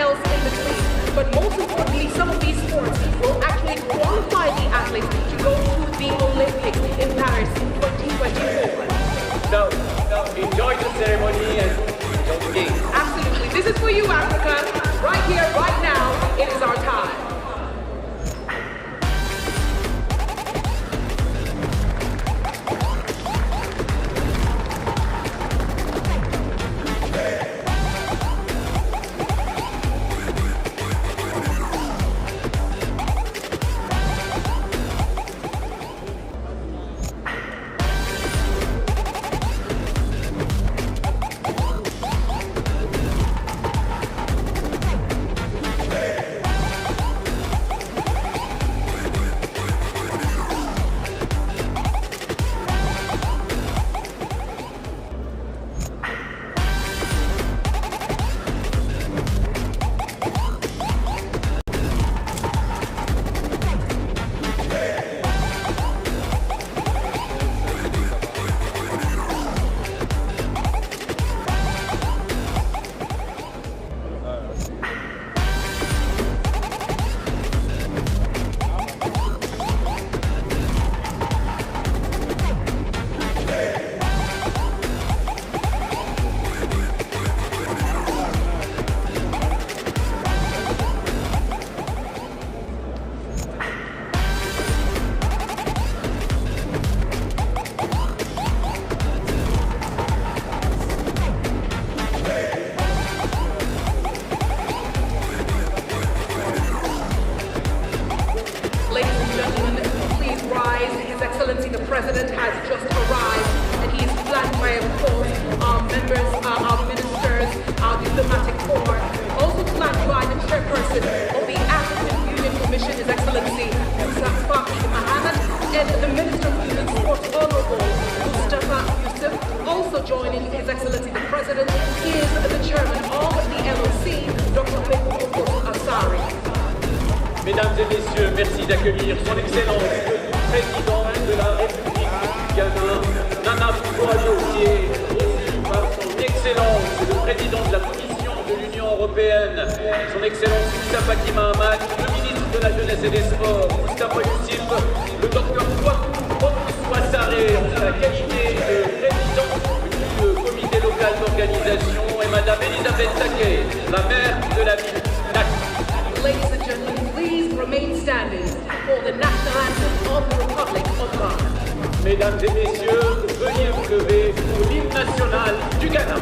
else in between. But most importantly, some of these sports will actually qualify the athletes to go to the Olympics in Paris in 2024. So enjoy the ceremony and enjoy the game. Absolutely. This is for you, Africa. Right here, right now, it is our time. President has just arrived, and he is flanked by, of course, our members, our ministers, our diplomatic corps, also flanked by the chairperson of the African Union Commission, His Excellency Musa Faki Mohammed, and the Minister of Youth and Sport, Honorable Mustafa Yusuf. Also joining His Excellency the President is the Chairman of the LOC, Dr. Beko Asari. Mesdames et messieurs, merci d'accueillir son Excellence, le Président de la République du Ghana, Nana Akufo-Addo, qui est reçu par son Excellence, le Président de la Commission de l'Union Européenne, son Excellence Moussa Faki Mahamat, le Ministre de la Jeunesse et des Sports, Mustafa Yusuf, le Dr. Kwaku Ouassaré, en sa qualité de Président du Comité local d'organisation, et Madame Elisabeth Taquet, la maire de la ville. Ladies and gentlemen, please remain standing for the national anthem of the Republic of Ghana. Mesdames et messieurs, veuillez vous lever pour l'hymne national du Ghana.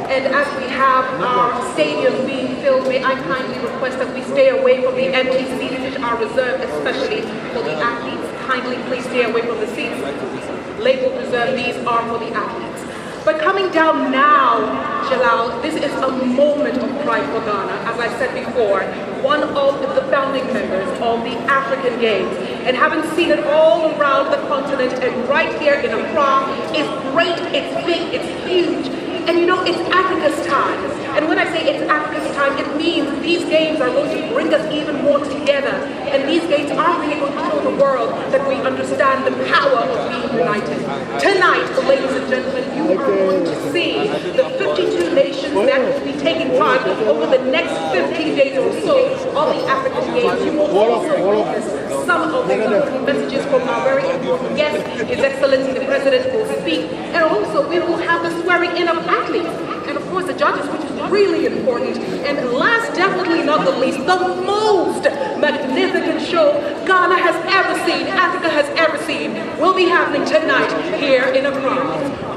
And as we have our stadium being filled, may I kindly request that we stay away from the empty seats which are reserved especially for the athletes. Kindly please stay away from the seats labeled reserved. These are for the athletes. But coming down now, Jalal, this is a moment of pride for Ghana. As I said before, one of the founding members of the African Games. And having seen it all around the continent and right here in Accra is great, it's big, it's huge. And you know, it's Africa's time. And when I say it's Africa's time, it means these games are going to bring us even more together. And these games are really going to show the world that we understand the power of being united. Tonight, ladies and gentlemen, you are going to see the 52 nations that will be taking part over the next 15 days or so of the African Games. You will also witness some of the messages from our very important guest. His Excellency the President will speak, and also we will have the swearing in of athletes, and of course the judges, which is really important. And last, definitely not the least, the most magnificent show Ghana has ever seen, Africa has ever seen, will be happening tonight here in Accra.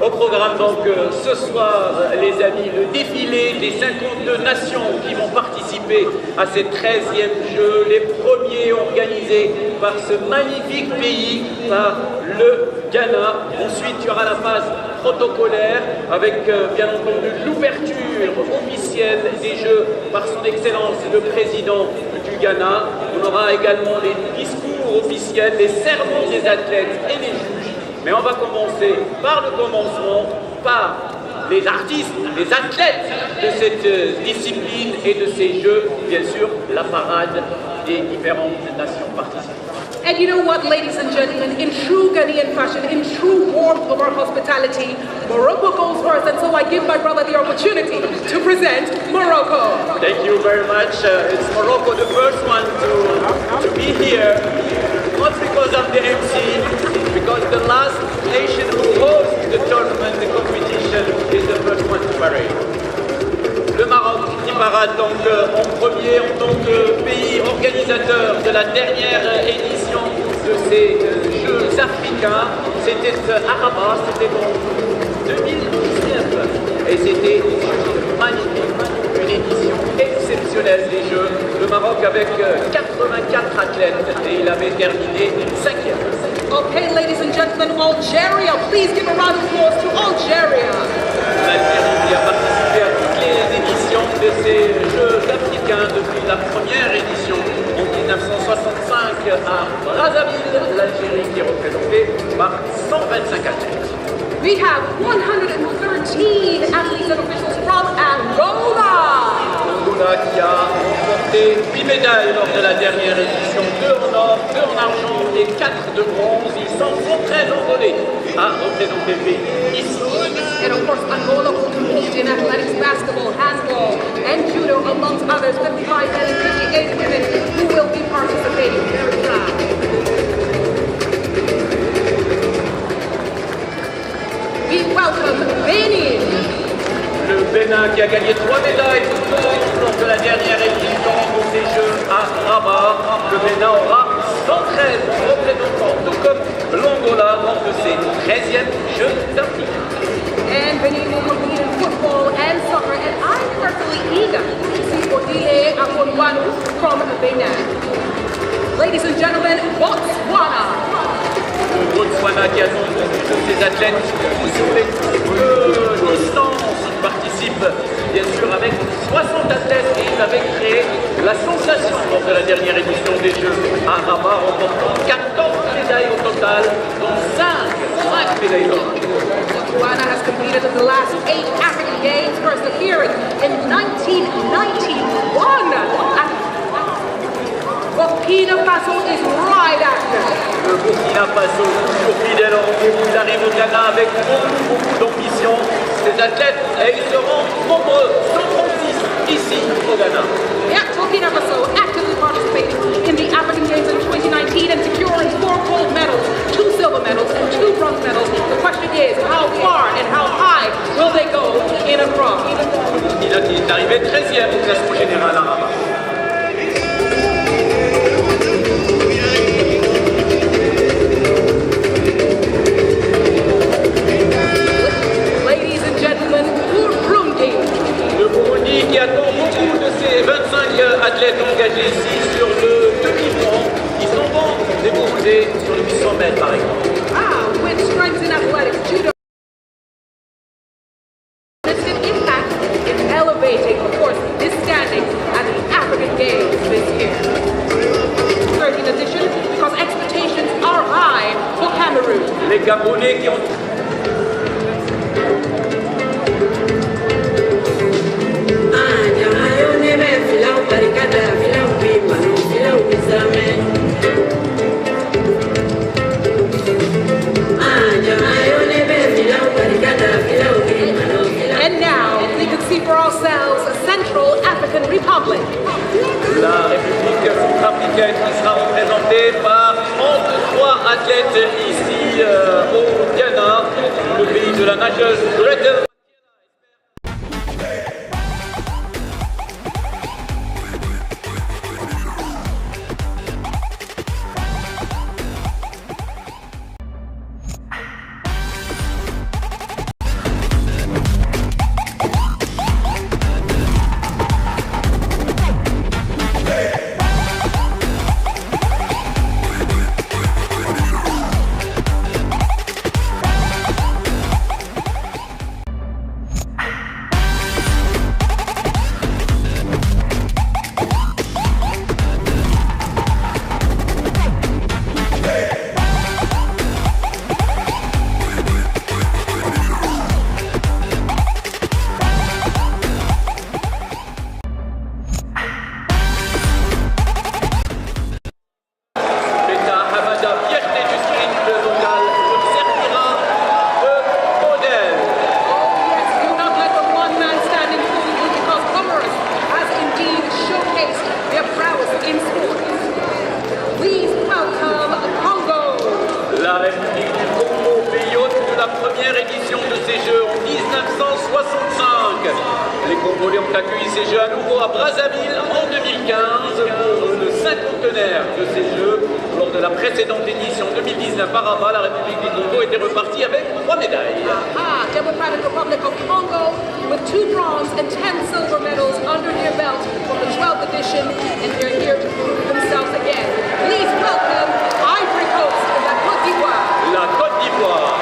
Au programme donc ce soir, les amis, le défilé des 52 nations qui vont participer à ces 13e Jeux, les premiers organisés par ce magnifique pays, par le Ghana. Ensuite, il y aura la phase protocolaire avec bien entendu l'ouverture officielle des Jeux par son Excellence le Président du Ghana. On aura également les discours officiels, les sermons des athlètes et des juges. Mais on va commencer par le commencement, par les artistes, les athlètes de cette discipline et de ces Jeux, bien sûr, la parade des différentes nations participantes. And you know what, ladies and gentlemen, in true Ghanaian fashion, in true warmth of our hospitality, Morocco goes first, and so I give my brother the opportunity to present Morocco. Thank you very much. It's Morocco, the first one to be here, not because I'm the MC, because the last nation who hosts the tournament, the competition, is the first one to parade. Le Maroc qui parade donc en premier en tant que pays organisateur de la dernière édition de ces Jeux africains. C'était à Rabat, c'était en 2019 et c'était magnifique, une édition exceptionnelle des Jeux. Le Maroc avec 84 athlètes et il avait terminé 5e. Okay, ladies and gentlemen, Algeria, please give a round of applause to Algeria. L'Algérie qui a participé à toutes les éditions de ces Jeux africains depuis la première édition en 1965 à Brazzaville, l'Algérie qui est représentée par 125 athlètes. We have 113 athletes and officials from Angola. Angola qui a remporté 8 médailles lors de la dernière édition, 2 en or, 2 en argent et 4 de bronze. Ils sont très engolés à représenter le pays ici. And of course, Angola will compete in athletics, basketball, handball, and judo, amongst others, 55 men and 58 women who will be participating. Very proud. We welcome Benin. Le Bénin qui a gagné 3 médailles lors de la dernière édition de ces Jeux à Rabat. Le Bénin aura 113 représentants, tout comme l'Angola lors de ses 13e Jeux africains. And Benin will compete in football and soccer, and I'm personally eager to see Odile Afonwanu from Benin. Ladies and gentlemen, Botswana. Le Botswana qui a donc ses athlètes sur les distances. Il participe bien sûr avec 60 athlètes et il avait créé la sensation lors de la dernière édition des Jeux à Rabat, remportant 14 médailles au total, dont 5 médailles d'or. Botswana has competed in the last 8 African Games, first appearing in 1991. Burkina Faso is right after. Le Burkina Faso, toujours fidèle au rendez-vous, il arrive au Ghana avec beaucoup d'ambition. Ces athlètes, et ils seront nombreux, 136 ici au Ghana. Yeah, Burkina Faso actively participating in the African Games in 2019 and securing 4 gold medals, 2 silver medals, and 2 bronze medals. The question is, how far and how high will they go in Accra? Il est arrivé 13e au classement général à Rabat. Qui attend beaucoup de ces 25 athlètes engagés ici sur le demi-fond. Ils sont bons déboursés sur le 800 mètres par exemple. With strengths in athletics, judo, impact in elevating, of course, this standing at the African Games this year. 13th edition, because expectations are high for Cameroon. Les Gabonais qui ont And now we can see for ourselves représentés par 33 athlètes ici au Ghana, le pays de la nageuse Gretel. Les Congolais ont accueilli ces Jeux à nouveau à Brazzaville en 2015 pour le cinquantenaire de ces Jeux. Lors de la précédente édition 2019 à Rabat, la République du Congo était repartie avec 3 médailles. Democratic Republic of Congo with 2 bronze and 10 silver medals under their belt from the 12th edition, and they're here to prove themselves again. Please welcome Ivory Coast, la Côte d'Ivoire. La Côte d'Ivoire.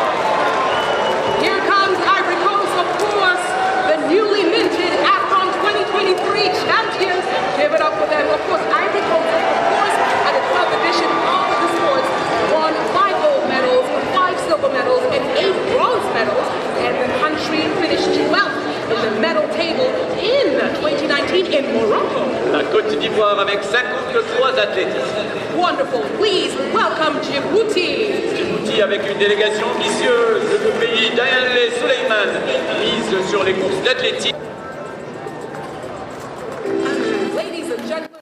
Here comes Ivory Coast, of course, the newly minted AFCON 2023 champions. Give it up for them. Of course, Ivory Coast, of course, at the 12th edition of the sports, won 5 gold medals, 5 silver medals, and 8 bronze medals, and the country finished 12th in the medal table in 2019 in Morocco. La Côte d'Ivoire avec 53 athlètes. Wonderful. Please welcome Djibouti. Djibouti avec une délégation ambitieuse de pays Diane Suleiman, mise sur les courses d'athlétisme. Ladies and gentlemen,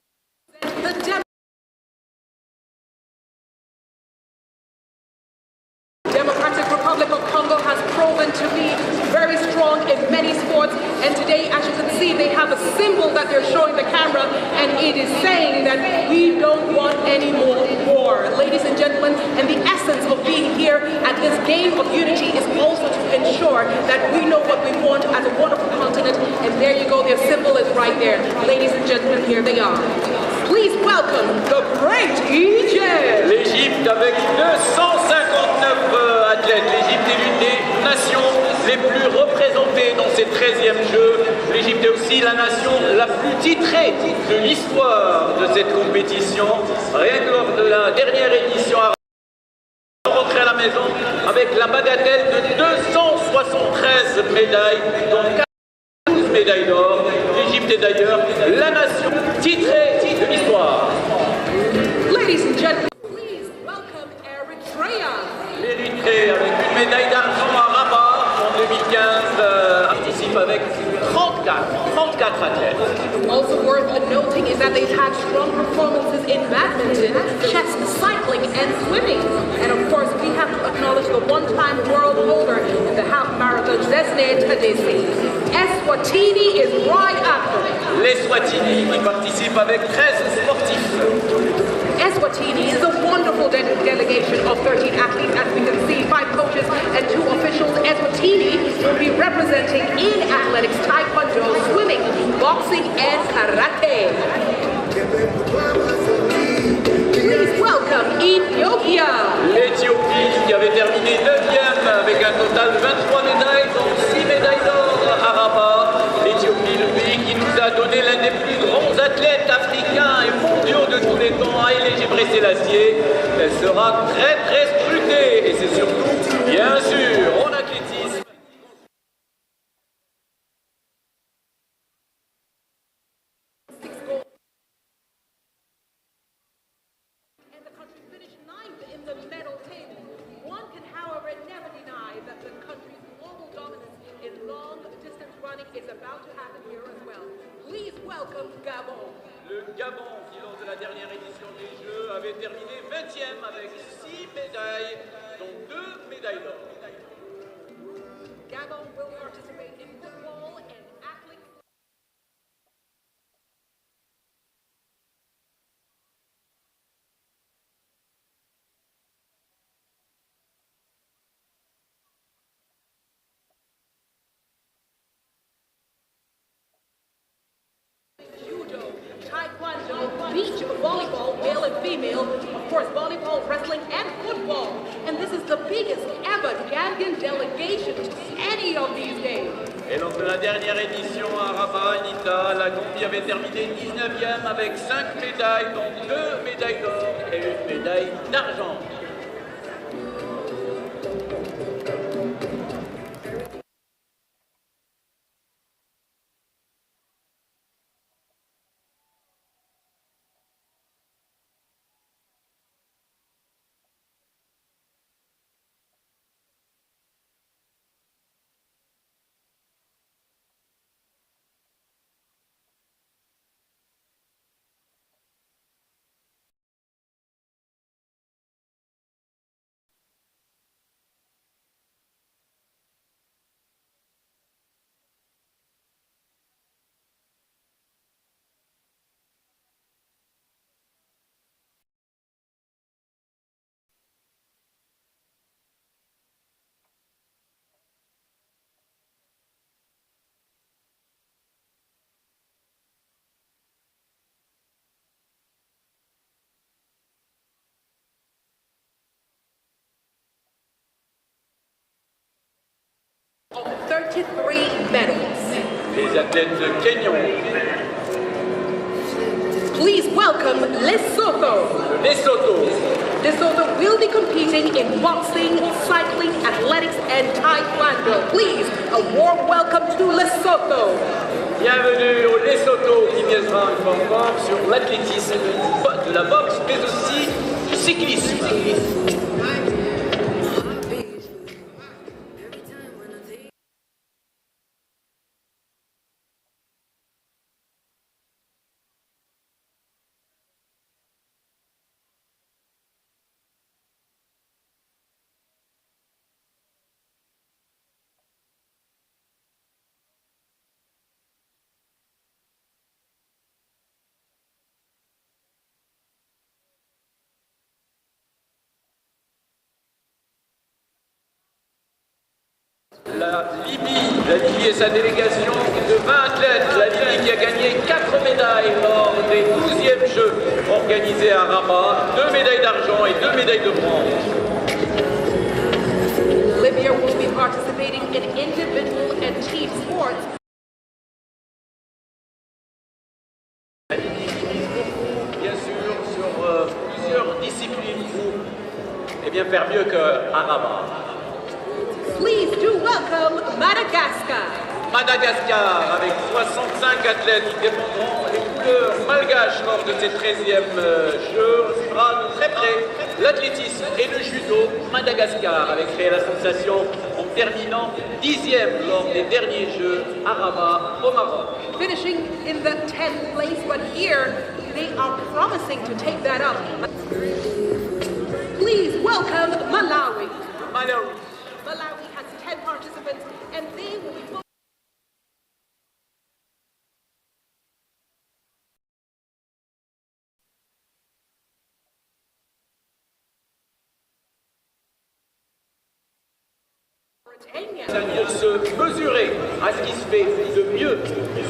the Democratic Republic of Congo has proven to be very strong in many sports, and today, as you can see, they have a symbol that they're showing the camera, and it is saying that we don't want any more war. Ladies and gentlemen, and the essence of being here at this game of unity is also to ensure that we know what we want as a wonderful continent, and there you go, their symbol is right there. Ladies and gentlemen, here they are. Please welcome the great Egypt. L'Égypte avec 259 athlètes. L'Égypte est l'une des nations les plus représentées dans ces 13e Jeux. L'Égypte est aussi la nation la plus titrée de l'histoire de cette compétition. Rien que lors de la dernière édition, rentrer à la maison avec la bagatelle de 273 médailles, dont 14 médailles d'or. L'Égypte est d'ailleurs la nation titrée de l'histoire. Ladies and gentlemen, please welcome Eritrea. L'Érythrée avec une médaille d'argent à Rabat en 2015 participe avec 34 athlètes. Also worth noting is that they've had strong performances in badminton, chess, cycling, and swimming. And of course, we have to acknowledge the one-time world holder in the half marathon, Zesne Tadesi. Eswatini is right after it. L'Eswatini qui participe avec 13 sportifs. Eswatini is a wonderful delegation of 13 athletes, as we can see, 5 coaches and 2 officials. Eswatini will be representing in athletics, taekwondo, swimming, boxing, and karate. Please welcome Ethiopia. L'Éthiopie qui avait terminé 9e avec un total de 23 médailles, dont 6 médailles d'or à Rabat. L'Éthiopie, le pays qui nous a donné l'un des plus grands athlètes africains et mondiaux de tous les temps, Haïlé Gebrselassie. Elle sera très scrutée, et c'est surtout, bien sûr, en athlétisme. Is about to happen here as well. Please welcome Gabon. Le Gabon, qui lors de la dernière édition des Jeux avait terminé 20e avec 6 médailles, dont 2 médailles d'or. Gabon will participate in football and athletics. Taekwondo, beach volleyball, male and female, of course volleyball, wrestling, and football. And this is the biggest ever Gambian delegation to any of these games. Et lors de la dernière édition à Rabat, Anita, la Gambie avait terminé 19e avec 5 médailles, dont 2 médailles d'or et une médaille d'argent. Of 33 medals. Les athlètes kenyans. Please welcome Lesotho. Lesotho. Lesotho will be competing in boxing, cycling, athletics, and taekwondo. Please, a warm welcome to Lesotho. Bienvenue au Lesotho qui viendra une fois encore sur l'athlétisme, de la boxe, mais aussi du cyclisme. La Libye et sa délégation de 20 athlètes, la Libye qui a gagné 4 médailles lors des 12e Jeux organisés à Rabat, 2 médailles d'argent et 2 médailles de bronze. Libya will be participating in individual and team sports. La Libye mise beaucoup, bien sûr, sur plusieurs disciplines pour faire mieux qu'à Rabat. Please do welcome Madagascar. Madagascar, avec 65 athlètes qui défendront les couleurs malgaches lors de ces 13e Jeux, suivra de très près l'athlétisme et le judo. Madagascar avait créé la sensation en terminant 10e lors des derniers Jeux à Rabat, au Maroc. Finishing in the 10th place, but here they are promising to take that up. Please welcome Malawi. Malawi has 10 participants and they will be Pour se mesurer à ce qui se fait de mieux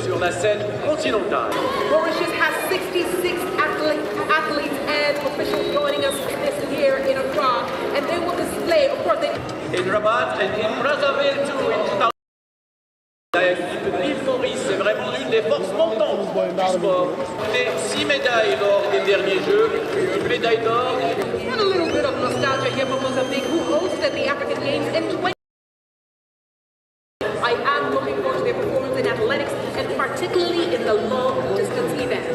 sur la scène continentale. Mauritius has 66 athletes and officials joining us this year in Accra, and they will display, of course, in Rabat and in Brazzaville too in 2000. L'équipe de l'île Maurice, c'est vraiment l'une des forces montantes du sport. C'est 6 médailles lors des derniers Jeux, une médaille d'or. And a little bit of nostalgia here for Mozambique, who hosted the African Games in 20. I am looking forward to their performance in athletics and particularly in the long distance events.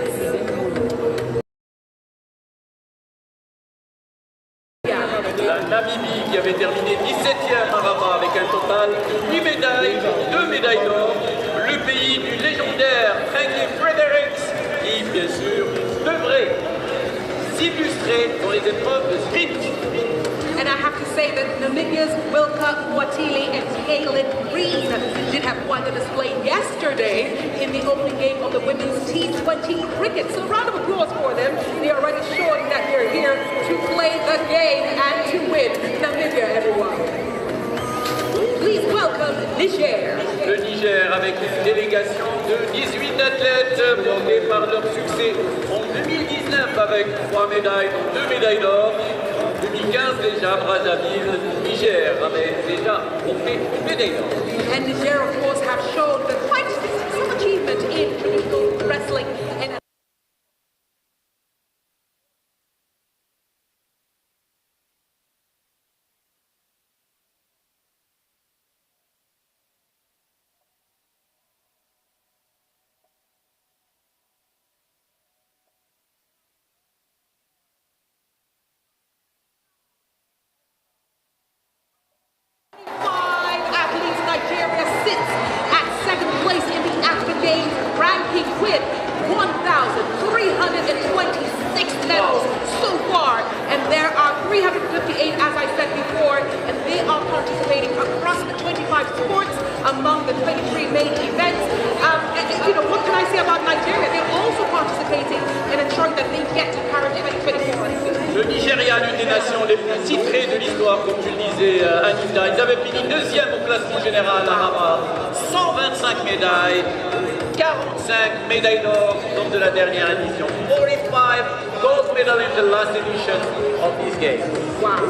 La Namibie qui avait terminé 17e à Rabat avec un total de 8 médailles, 2 médailles d'or. Le pays du légendaire 13e Fredericks qui, bien sûr, s'illustrer dans les épreuves de sprint. And I have to say that Namibia's Wilka Mwatili and Kaylin Green did have quite a display yesterday in the opening game of the women's T20 cricket. So a round of applause for them. They are already showing that they're here to play the game and to win. Namibia, everyone. Please welcome Niger. Le Niger avec une délégation de 18 athlètes portés par leur succès en 2019 avec 3 médailles, dont 2 médailles d'or. En 2015 déjà, Brazzaville, Niger avait déjà porté une médaille d'or. And Niger, of course, have shown quite some achievement in traditional wrestling. And with 1,326 medals so far, and there are 358, as I said before, and they are participating across the 25 sports among the 23 main events. You know, what can I say about Nigeria? They're also participating in ensuring that they get to Paris 2024. Le Nigeria, l'une des nations les plus titrées de l'histoire, comme tu le disais, Anita, ils avaient fini deuxième au classement général à Rabat, 125 médailles. 45 médailles d'or lors de la dernière édition. 45 gold medal in the last edition of these games. Wow.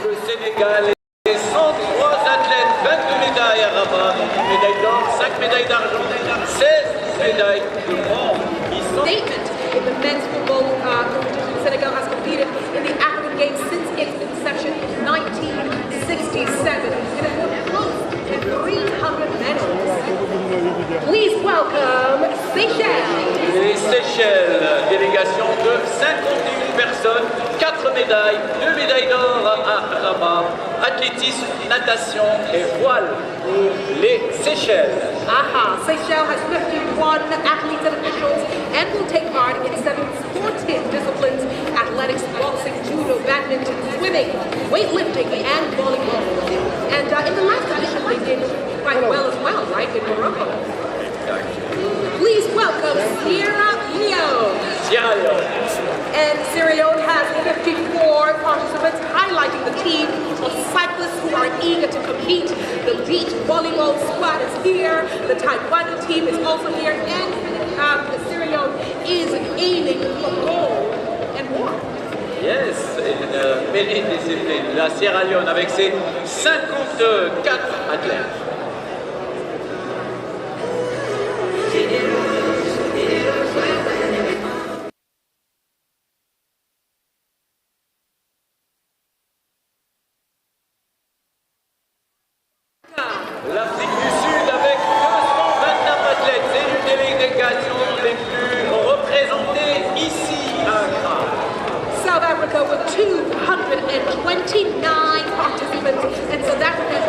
Le Sénégal est 103 athlètes, 22 médailles à Rabat, 1 médaille d'or, 5 médailles d'argent, 16 médailles de bronze. Statement in the men's football competition. Senegal has competed in the African Games since its inception in 1967. And it was close to 300 medals. Please welcome Seychelles. Les Seychelles, délégation de 51 personnes, 4 médailles, 2 médailles d'or à Rabat, athlétisme, natation et voile pour les Seychelles. Seychelles has 51 athletes and officials and will take part in 7 sportive disciplines: athletics, boxing, judo, badminton, swimming, weightlifting, and volleyball. And in the last edition they did quite well as well, right, in Morocco. Please welcome Sierra Leone. Sierra Leone. And Sierra Leone has 54 participants, highlighting the team of cyclists who are eager to compete. The beach volleyball squad is here, the taekwondo team is also here, and Sierra Leone is aiming for gold and more. Yes, une belle discipline, la Sierra Leone avec ses 54 athlètes.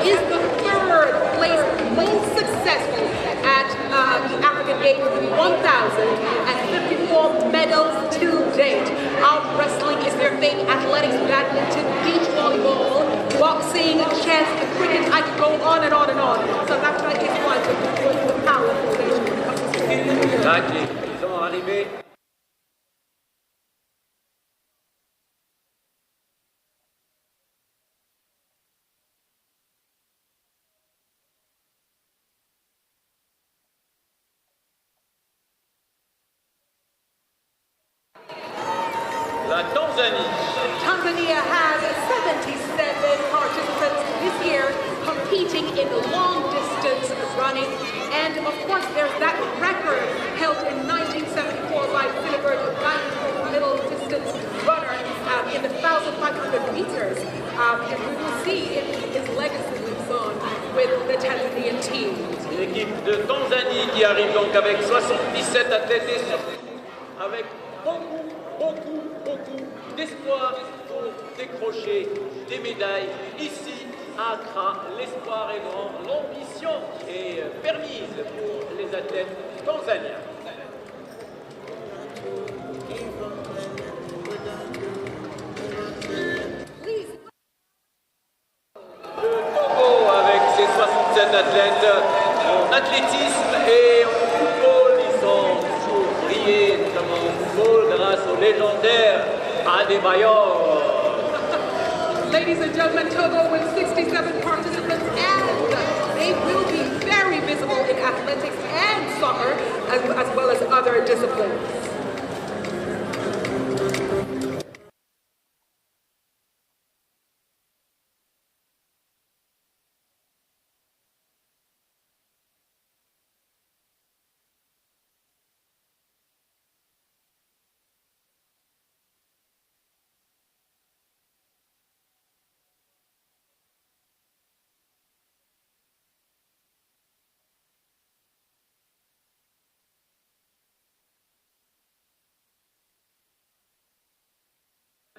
is the third place most successful at the African Games with 1,054 medals to date. Arm wrestling is their thing, athletics, badminton, beach volleyball, boxing, chess, cricket. I could go on and on and on. South Africa is one of the powerful nations. Ils sont arrivés. La Tanzanie. Tanzania has 77 participants this year competing in long distance running. And of course, there's that record held in 1974 by Philibert, a middle distance runner in the 1,500 meters. And we will see if his legacy lives on with the Tanzanian team. L'équipe de Tanzanie qui arrive donc avec 77 athlètes et surtout avec beaucoup d'espoir pour décrocher des médailles ici à Accra. L'espoir est grand, l'ambition est permise pour les athlètes tanzaniens. Le Togo avec ses 67 athlètes en athlétisme et en football, ils ont toujours brillé, notamment en football, grâce au légendaire Adebayor. Ladies and gentlemen, Togo with 67 participants, and they will be very visible in athletics and soccer, as well as other disciplines.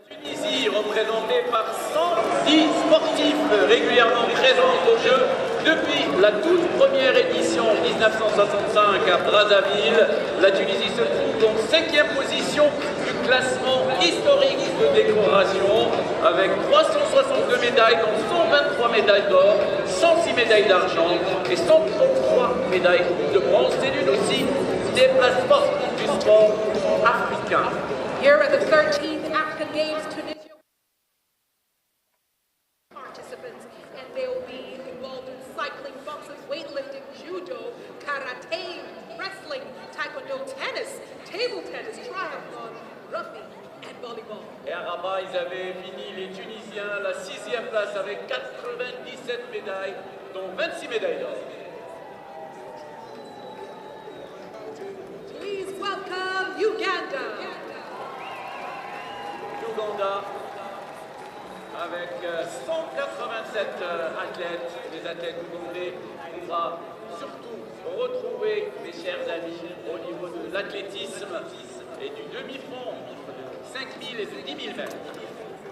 Tunisie, représentée par 110 sportifs régulièrement présents aux Jeux depuis la toute première édition en 1965 à Brazzaville. La Tunisie se trouve en 5e position du classement historique de décoration avec 362 médailles, dont 123 médailles d'or, 106 médailles d'argent et 133 médailles de bronze. C'est l'une aussi des places fortes du sport africain. Here at the 13th African Games, Tunisia participants, and they will be involved in cycling, boxing, weightlifting, judo, karate, wrestling, taekwondo, tennis, table tennis, triathlon, rugby, and volleyball. Et à Rabat, ils avaient fini, les Tunisiens, la 6e place avec 97 médailles, dont 26 médailles d'or. Please welcome Uganda. Ouganda avec 187 athlètes. Les athlètes ougandais, on va surtout retrouver, mes chers amis, au niveau de l'athlétisme et du demi-fond de 5000 et de 10 000 mètres.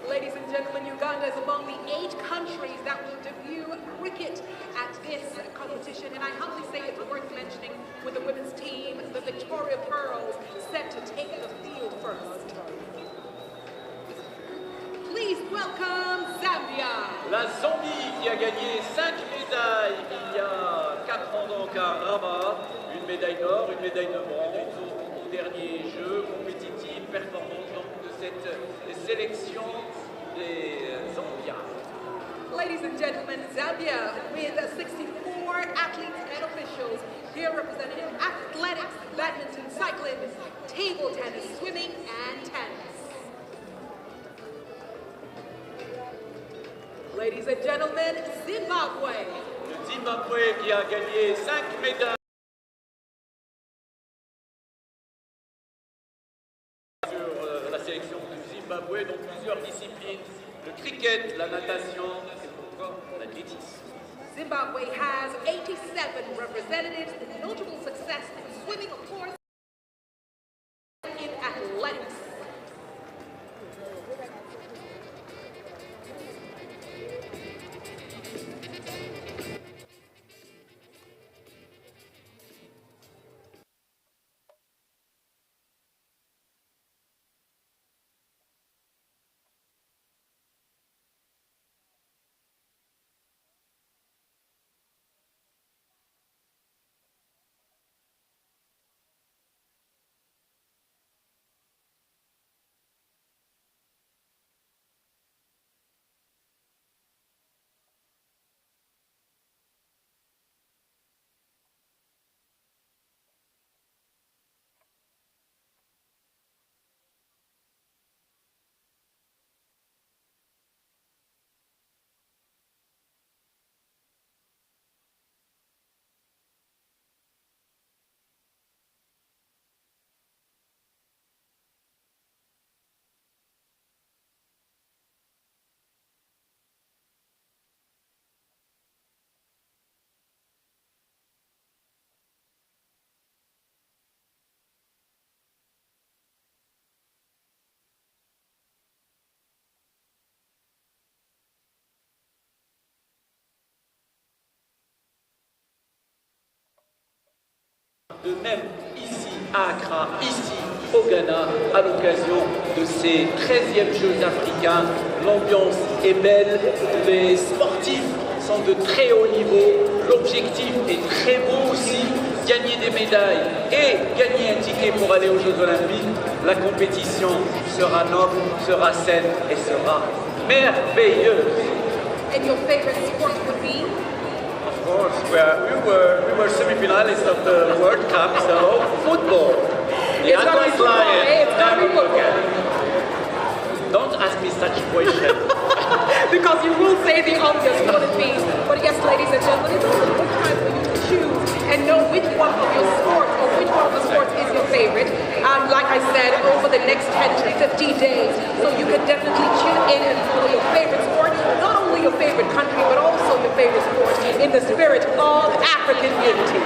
Ladies and gentlemen, Uganda is among the 8 countries that will debut cricket at this competition, and I humbly say it's worth mentioning with the women's team, the Victoria Pearls, set to take the field first. Please welcome Zambia. La Zambie qui a gagné 5 médailles il y a 4 ans donc à Rabat, une médaille d'or, une médaille de bronze aux derniers Jeux compétitifs, performance donc de cette sélection des Zambiens. Ladies and gentlemen, Zambia with 64 athletes and officials here representing athletics, badminton, cycling, table tennis, swimming, and tennis. Ladies and gentlemen, Zimbabwe. Le Zimbabwe qui a gagné 5 médailles sur la sélection du Zimbabwe, donc plusieurs disciplines, le cricket, la natation et pourquoi l'athlétisme. Zimbabwe has 87 representatives, notable success in swimming, of course, in athletics. de même ici à Accra, ici au Ghana, à l'occasion de ces 13e Jeux africains. L'ambiance est belle, les sportifs sont de très haut niveau, l'objectif est très beau aussi, gagner des médailles et gagner un ticket pour aller aux Jeux Olympiques. La compétition sera noble, sera saine et sera merveilleuse. And your favorite sport would be? Of course, we were semi-finalists of the World Cup, so football. The It's gonna be Atlas football, Lions, eh? It's gonna be never football. forget. Don't ask me such a question. Because you will say the obvious, what it means. But yes, ladies and gentlemen, it's also good time for you to choose and know which one of your sports or which one of the sports is your favorite. And like I said, over the next 10 to 15 days, so you can definitely tune in and follow your favorite sport, not only your favorite country, but also your favorite sport in the spirit of African unity.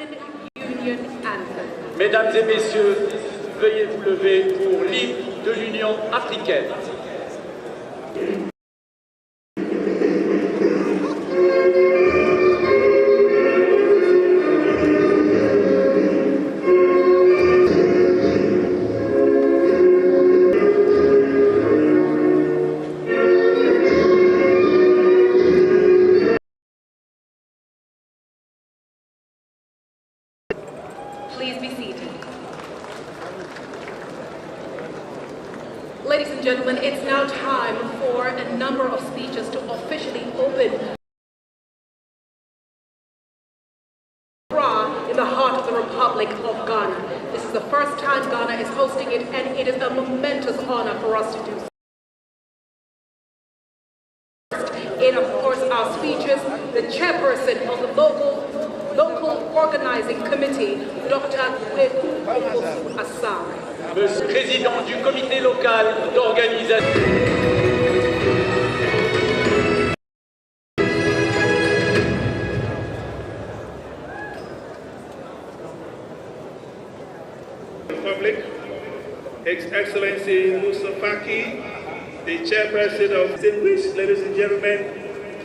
African Union anthem. Mesdames et messieurs, veuillez vous lever pour l'hymne de l'Union africaine. Please be seated. Ladies and gentlemen, it's now time for a number of speeches to officially open Accra in the heart of the Republic of Ghana. This is the first time Ghana is hosting it, and it is a momentous honor for us to do so. In, of course, our speeches, the chairperson of the local organizing committee, Dr. Kweku Assar. Monsieur le Président du comité local d'organisation. Republic, His Excellency Musa Faki, the chairperson of distinguished ladies and gentlemen,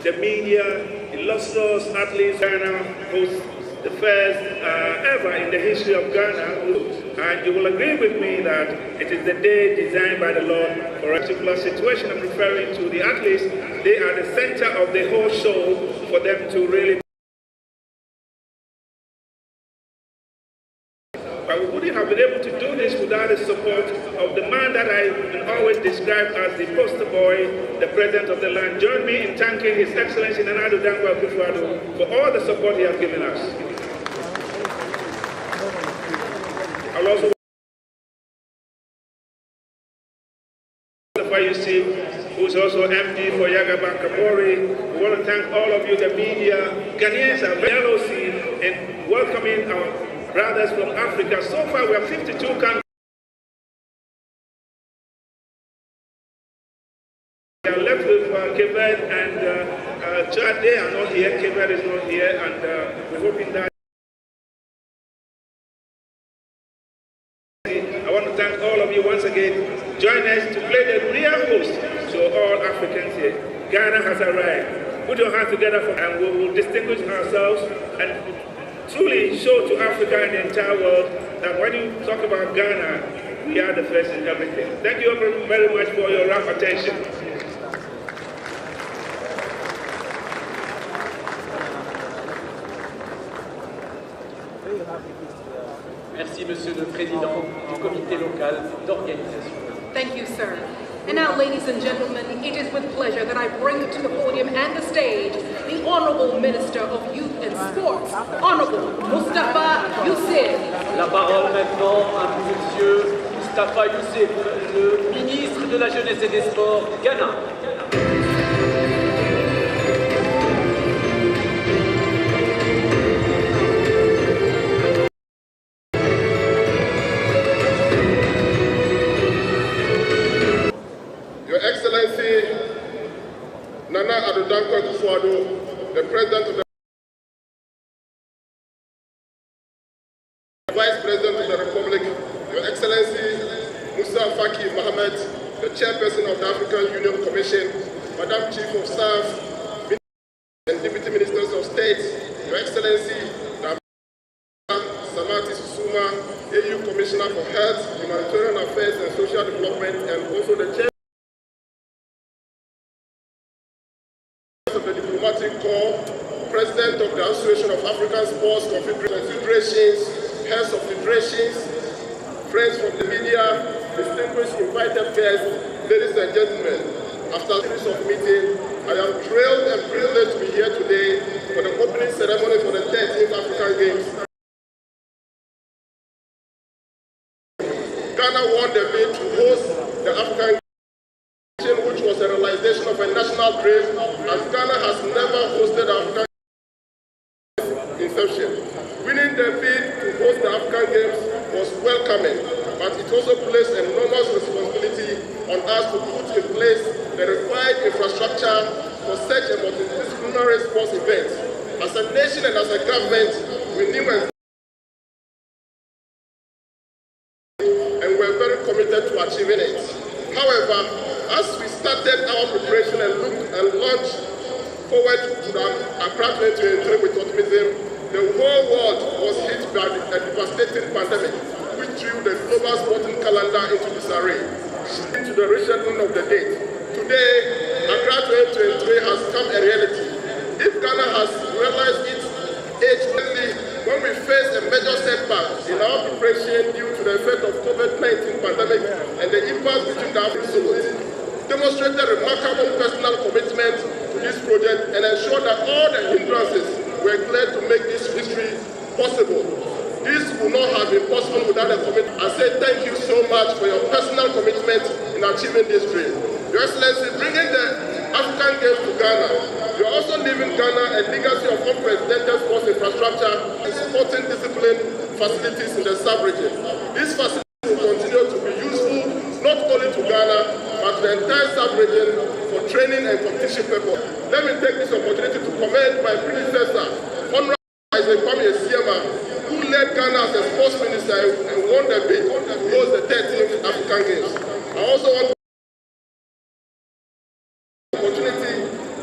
the media, illustrious athletes. Ghana hosts the first ever in the history of Ghana. And you will agree with me that it is the day designed by the Lord for a particular situation. I'm referring to the athletes. They are the center of the whole show for them to really. But we wouldn't have been able to do this without the support of the man that I always describe as the poster boy, the president of the land. Join me in thanking His Excellency Nana Addo Dankwa Akufo-Addo for all the support he has given us. I'll also who's also MD for Yagaba Kabori. We want to thank all of you, the media. Ghanaians are very LOC in welcoming our brothers from Africa. So far, we have 52 countries. We are left with Cape Verde and Chad. They are not here. Cape Verde is not here, and we're hoping that. I want to thank all of you once again. Join us to play the real host to all Africans here. Ghana has arrived. Put your hands together and we will distinguish ourselves and truly show to Africa and the entire world that when you talk about Ghana, we are the first in everything. Thank you very much for your rapt attention. Merci, Monsieur le Président du comité local d'organisation. Thank you, sir. And now, ladies and gentlemen, it is with pleasure that I bring to the podium and the stage the Honorable Minister of Youth and Sports, Honorable Moustapha Youssef. La parole maintenant à Monsieur Moustapha Youssef, le ministre de la Jeunesse et des Sports du Ghana. Nana Addo Dankwa Akufo-Addo, the President of the Vice President of the Republic, Your Excellency Musa Faki Mohammed, the Chairperson of the African Union Commission, Madam Chief of Staff, and Deputy Ministers of State, Your Excellency Samati Susuma, AU Commissioner for Health, Humanitarian Affairs and Social Development, and also the Chair of the Diplomatic Corps, President of the Association of African Sports Confederations, Heads of Federations, friends from the media, distinguished invited guests, ladies and gentlemen. After a series of meetings, I am thrilled and privileged to be here today for the opening ceremony for the 13th African Games. Ghana won the bid to host the African Games, which was a realization of a national dream, as Ghana has never hosted African inception. Winning the bid to host the African Games was welcoming, but it also placed enormous responsibility on us to put in place the required infrastructure for such a multidisciplinary sports event. As a nation and as a government, we knew started our preparation and launched forward to the Accra 2023 with optimism, the whole world was hit by a devastating pandemic, which threw the global sporting calendar into disarray, into the rescheduling of the date. Today, Accra 2023 has become a reality. If Ghana has realized its age early, when we face a major setback in our preparation due to the effect of COVID-19 pandemic and the impasse between the African zones, demonstrated remarkable personal commitment to this project and ensured that all the hindrances were cleared to make this history possible. This would not have been possible without the commitment. I say thank you so much for your personal commitment in achieving this dream. Your Excellency, bringing the African Games to Ghana, you are also leaving Ghana a legacy of unprecedented sports infrastructure and sporting discipline facilities in the sub-region. These facilities will continue to be useful not only to Ghana, but the entire sub-region for training and competition purposes. Let me take this opportunity to commend my predecessor, Honorable Isaac Kwame Siema, who led Ghana as a sports minister and won the bid to host the 13th African Games. I also want to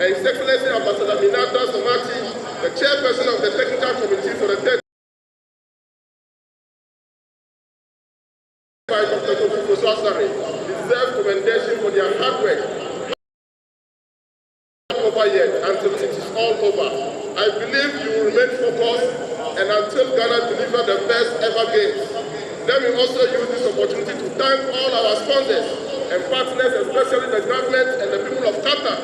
His Excellency Ambassador Minata Somati, the chairperson of the technical committee for the 13th by Dr. Kofi Koswasari, deserve commendation for their hard work. Over yet until it is all over. I believe you will remain focused and until Ghana deliver the best ever games. Let me also use this opportunity to thank all our sponsors and partners, especially the government and the people of Qatar,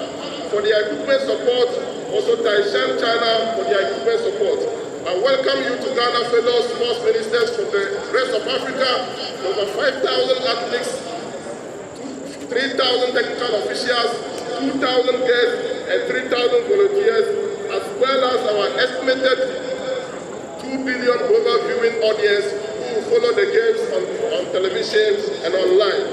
for their equipment support, also Taishan China for their equipment support. I welcome you to Ghana fellow sports ministers from the rest of Africa, over 5,000 athletes, 3,000 technical officials, 2,000 guests, and 3,000 volunteers, as well as our estimated 2 billion global viewing audience who will follow the games on television and online.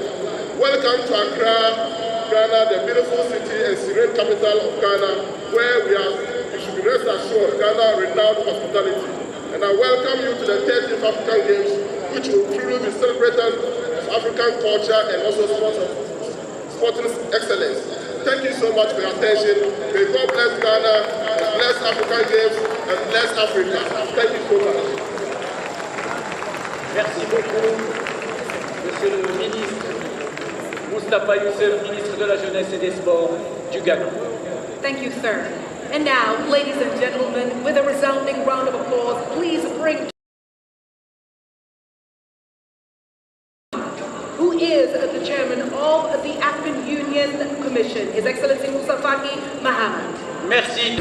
Welcome to Accra, Ghana, the beautiful city and serene capital of Ghana, where you should be rest assured, Ghana renowned hospitality. And I welcome you to the 13th African Games, which will truly be celebrated as African culture and also sporting excellence. Thank you so much for your attention. May God bless Ghana, bless African Games, and bless Africa. Thank you so much. Merci beaucoup, Monsieur le ministre Moustapha Youssef, ministre de la Jeunesse et des Sports du Ghana. Thank you, sir. And now, ladies and gentlemen, with a resounding round of applause, please bring who is the chairman of the African Union Commission, His Excellency Musa Faki Mahamat. Merci.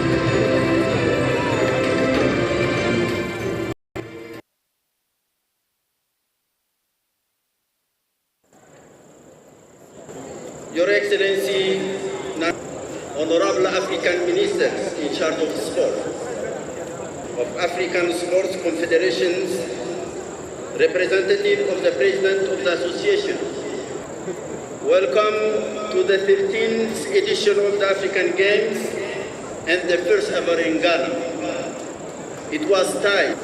Your Excellency, honorable African ministers in charge of sport, of African sports confederations, representative of the President of the Association, welcome to the 13th edition of the African Games and the first ever in Ghana. It was time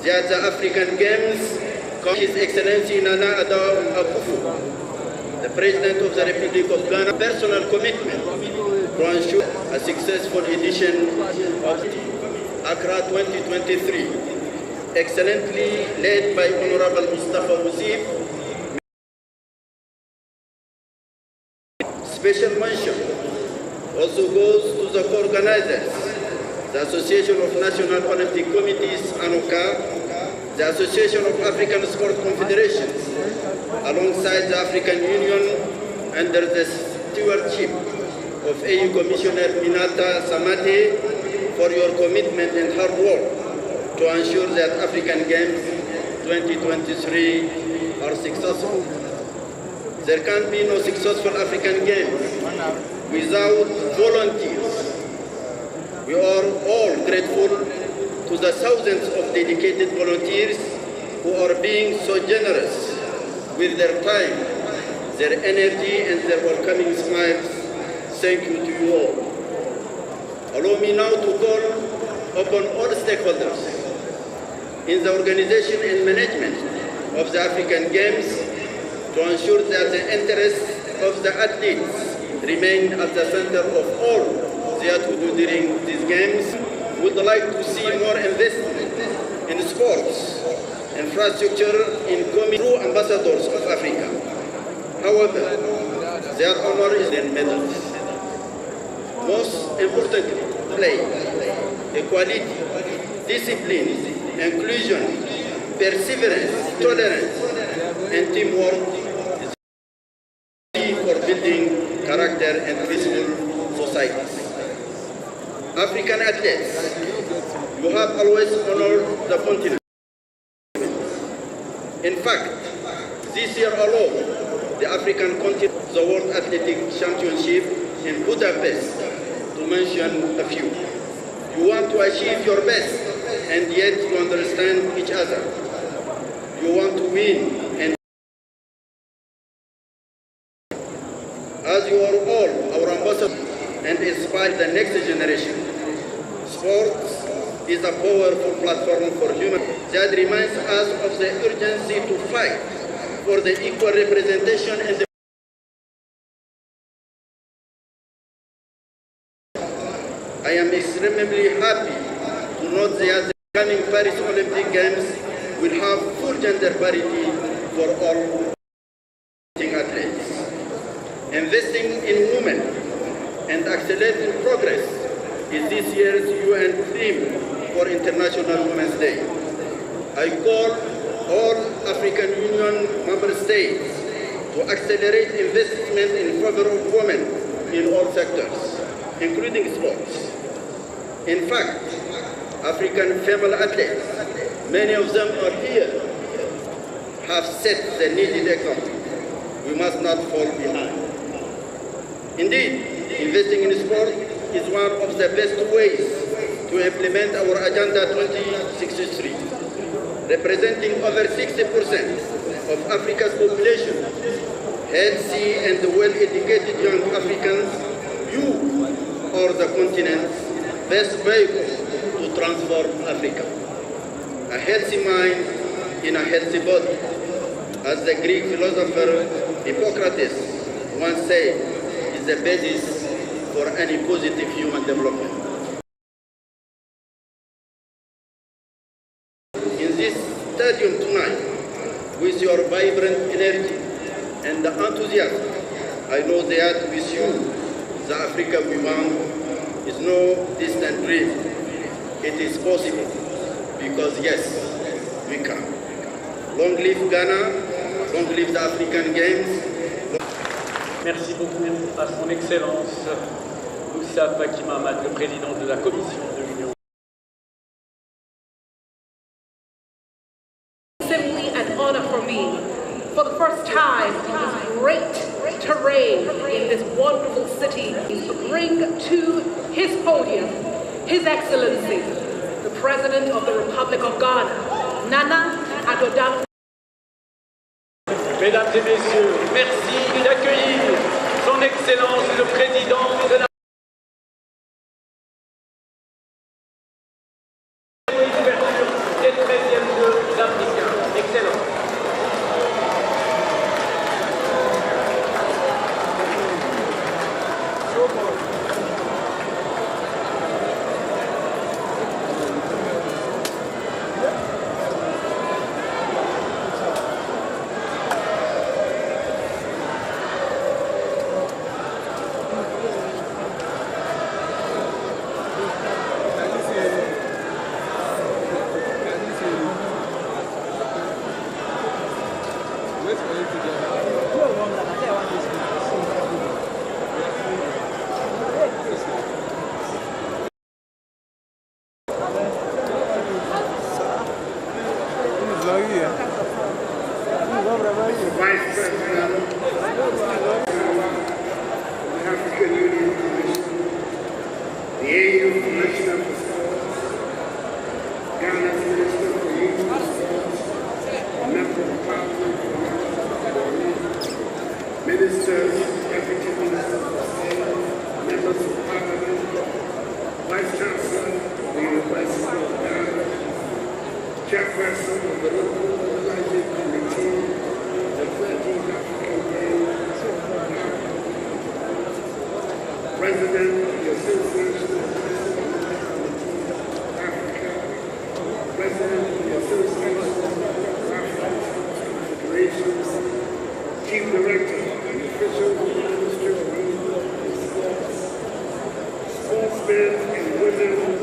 that the African Games come His Excellency Nana Addo Akufo, the President of the Republic of Ghana, personal commitment to ensure a successful edition of Accra 2023, excellently led by Honorable Mustafa Youssef. Special mention also goes to the co-organizers, the Association of National Olympic Committees, ANOCA, the Association of African Sport Confederations, alongside the African Union under the stewardship of AU Commissioner Minata Samate, for your commitment and hard work to ensure that African Games 2023 are successful. There can be no successful African Games without volunteers. We are all grateful to the thousands of dedicated volunteers who are being so generous with their time, their energy, and their welcoming smiles. Thank you to you all. Allow me now to call upon all stakeholders in the organization and management of the African Games to ensure that the interests of the athletes remain at the center of all that we do during these games. We would like to see more investment in sports, infrastructure, in true ambassadors of Africa. However, their honor is in medals. Most importantly, play, equality, discipline, inclusion, perseverance, tolerance, and teamwork is key for building character and peaceful societies. African athletes, you have always honored the continent. In fact, this year alone, the African continent, the World Athletic Championship in Budapest, to mention a few. You want to achieve your best, and yet you understand each other. You want to win, and as you are all our ambassadors and inspire the next generation. Sports is a powerful platform for humanity that reminds us of the urgency to fight for the equal representation and I am extremely happy to note that the coming Paris Olympic Games will have full gender parity for all athletes. Investing in women and accelerating progress is this year's UN theme for International Women's Day. I call all African Union member states to accelerate investment in favor of women in all sectors, including sports. In fact, African female athletes, many of them are here, have set the needed example. We must not fall behind. Indeed, investing in sport is one of the best ways to implement our Agenda 2063, representing over 60% of Africa's population. Healthy and well-educated young Africans, you are the continent's best vehicle to transform Africa. A healthy mind in a healthy body. As the Greek philosopher Hippocrates once said, is the basis for any positive human development. In this stadium tonight, with your vibrant energy and enthusiasm, I know that with you, the Africa we want is no distant dream. It is possible, because yes, we can. Long live Ghana, long live the African Games. Merci beaucoup à son Excellence Moussa Faki Mahamat, le président de la Commission de l'Union. Simply an honor for me. For the first time in this great terrain in this wonderful city, to bring to his podium His Excellency, the President of the Republic of Ghana, Nana Addo. Mesdames et messieurs, merci d'accueillir son Excellence le Président de la l'ouverture des 13e Jeux Africains. Excellent. Vice President of the African Union Commission, the AU Commissioner for Sports, Ghana's Minister for Youth and Sports, Member of Parliament for Ministers, Deputy Ministers of State, Members of Parliament, Vice Chancellor of the University of Ghana, Chairperson of the Local Organizing Committee, the 13e African Games, President of the Association of Africa, President of the Association of African Federations, Chief Director and officials of the Ministry of Youth and Sports, sportsmen and women of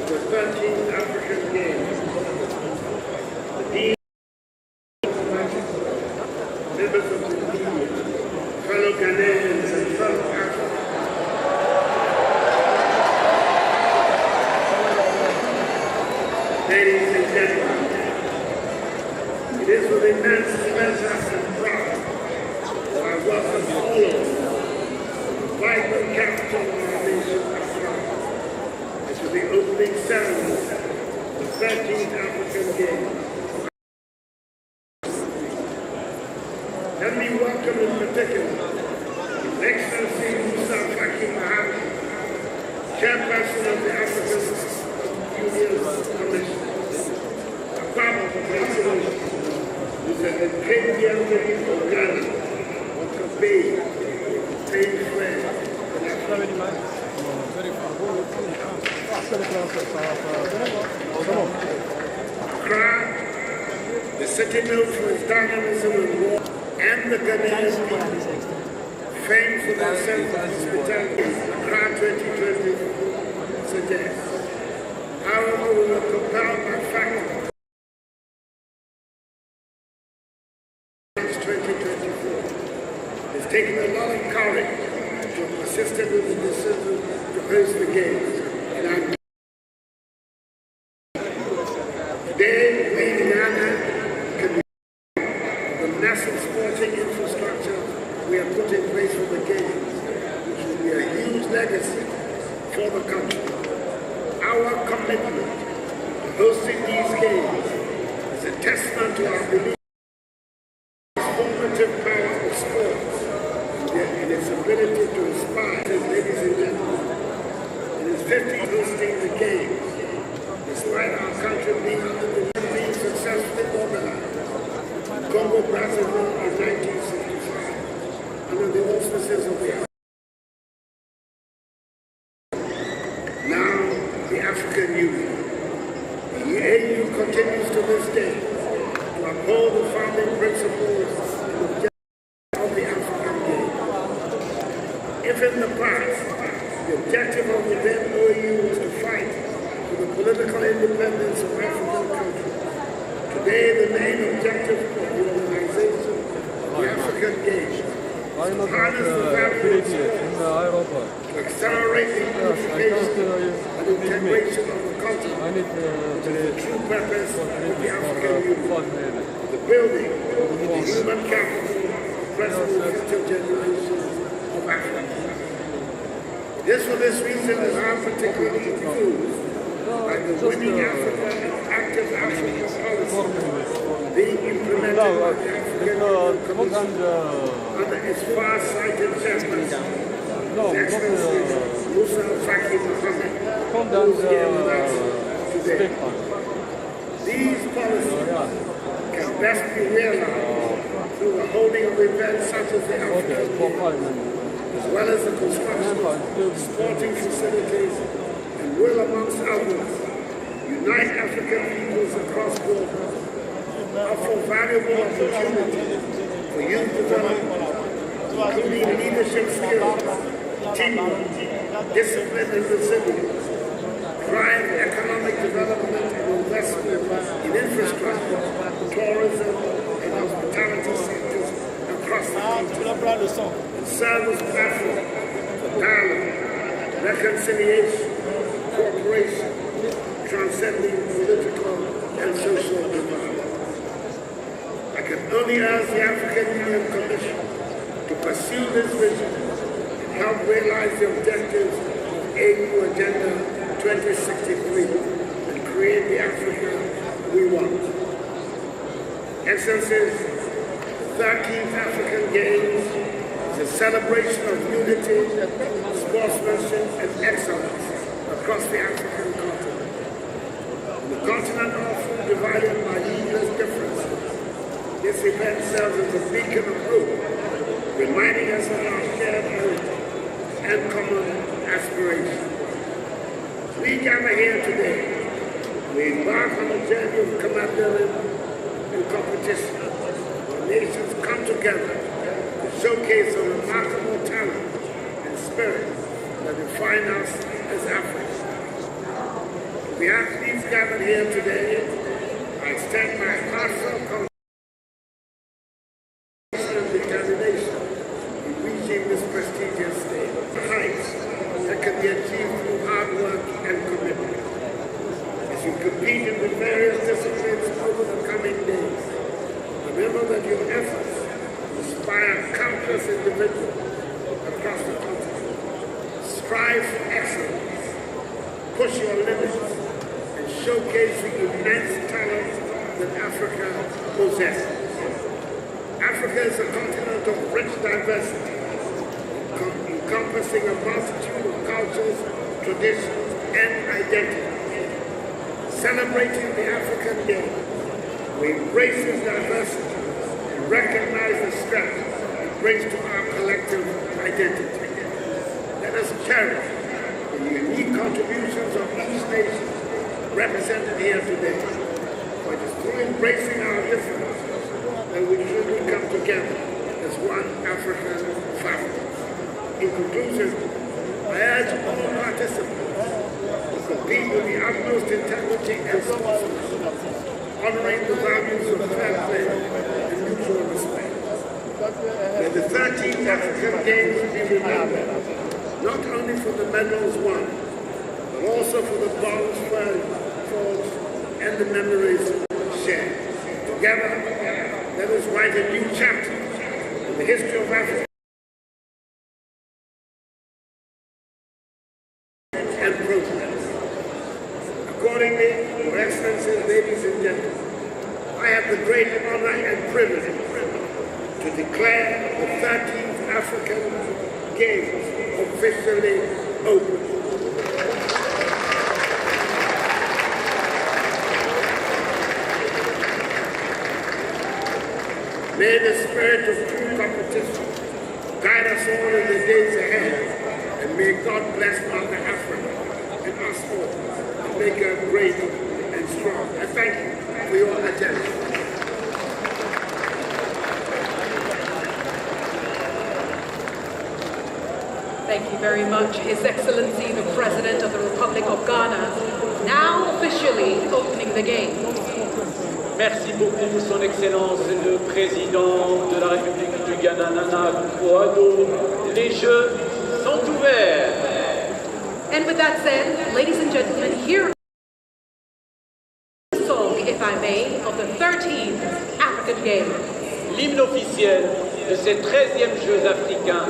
the 13th African Games, the Dean members of the media, fellow Ghanaians and fellow Africans. Ladies and gentlemen, it is with immense pleasure and pride that I welcome all of you to the vibrant capital of our nation, Accra, and to the opening ceremony of the 13th African Games. Let me welcome in particular His Excellency Musa Faki Mohammed, Chairperson of the African Union's Commission. Apart from President, who's an incredible of Ghana, on campaign, paying friends, Accra, the city known for its dynamism and war, and the Ghanaian people, famed for their sense of hospitality, Accra 2020 suggests. However, we were compelled by fact 2024. It's taken a lot of courage to have persisted with the decision to host the Games. And I'm today, we in Ghana can the massive sporting infrastructure we have put in place for the Games, which will be a huge legacy for the country. Our commitment to hosting these Games is a testament to our belief in the transformative power of sports and its ability to inspire. Ladies and gentlemen, it is 50 hosting the Games, despite our country being successfully organized in Congo, Brazzaville in 1965 under the auspices of the African Union. The AU continues to this day to uphold the founding principles and objectives of the African Games. If in the past, the objective of the then OU was to fight for the political independence of African countries, today the main objective of the organization of the African Games is to harness the value of sport to accelerate the unification and integration of the continent, which is the true purpose of the African Union, the building of the human capital of present and future generations of Africa. It is for this reason that I am particularly enthused by the Winning Africa and Active Africa policy being implemented by the African Union Commission under its far-sighted chairperson, His Excellency Musa Faki Mohammed, who is here with us today. These policies can best be realized through the holding of events such as the African Games, as well as the construction of sporting facilities, and will, amongst others, unite African peoples across borders, offer valuable opportunities for youth development, including leadership skills, teamwork, discipline and resilience, drive economic development and investment in infrastructure, tourism and hospitality sectors across the country, and serve as platform for dialogue, reconciliation, cooperation, transcending political and social divides. I can only urge the African Union Commission to pursue this vision and help realize the objectives of AU Agenda 2063 and create the Africa we want. Excellencies, the 13th African Games is a celebration of unity, sportsmanship, and excellence across the African continent. The continent often divided by needless differences. This event serves as a beacon of hope, reminding us of our shared heritage and common aspirations. We gather here today. We embark on a journey of camaraderie and competition. Our nations come together to showcase the remarkable talent and spirit that define us as Africans. To the athletes gathered here today, I extend my heartfelt and determination in reaching this prestigious stage. The heights that can be achieved through hard work and commitment. As you compete in the various disciplines over the coming days, remember that your efforts inspire countless individuals across the country. Strive for excellence, push your limits, and showcase the immense talent that Africa possesses. Africa is a continent of rich diversity, encompassing a multitude of cultures, traditions, and identities. Celebrating the African Day, we embrace this diversity and recognize the strength it brings to our collective identity. Let us cherish the unique contributions of each nation represented here today. For it is through embracing our differences that we truly come together as one African family. In conclusion, I urge all participants to compete with the utmost integrity and sportsmanship, honoring the values of fair play and mutual respect. May the 13th African Games be remembered, not only for the medals won, but also for the bonds forged and the memories shared. Together, let us write a new chapter in the history of Africa and progress. Accordingly, Your Excellencies, ladies and gentlemen, I have the great honor and privilege to declare the 13th African Games officially open. May the spirit of true competition guide us all in the days ahead, and may God bless Mother Africa and us all, and make her great and strong. I thank you for your attention. Thank you very much, His Excellency, the President of the Republic of Ghana, now officially opening the game. Merci beaucoup, Son Excellence le Président de la République du Ghana, Nana Akufo-Addo. Les Jeux sont ouverts. And with that said, ladies and gentlemen, here is the song, if I may, of the 13th African Games. L'hymne officiel de ces 13e Jeux africains.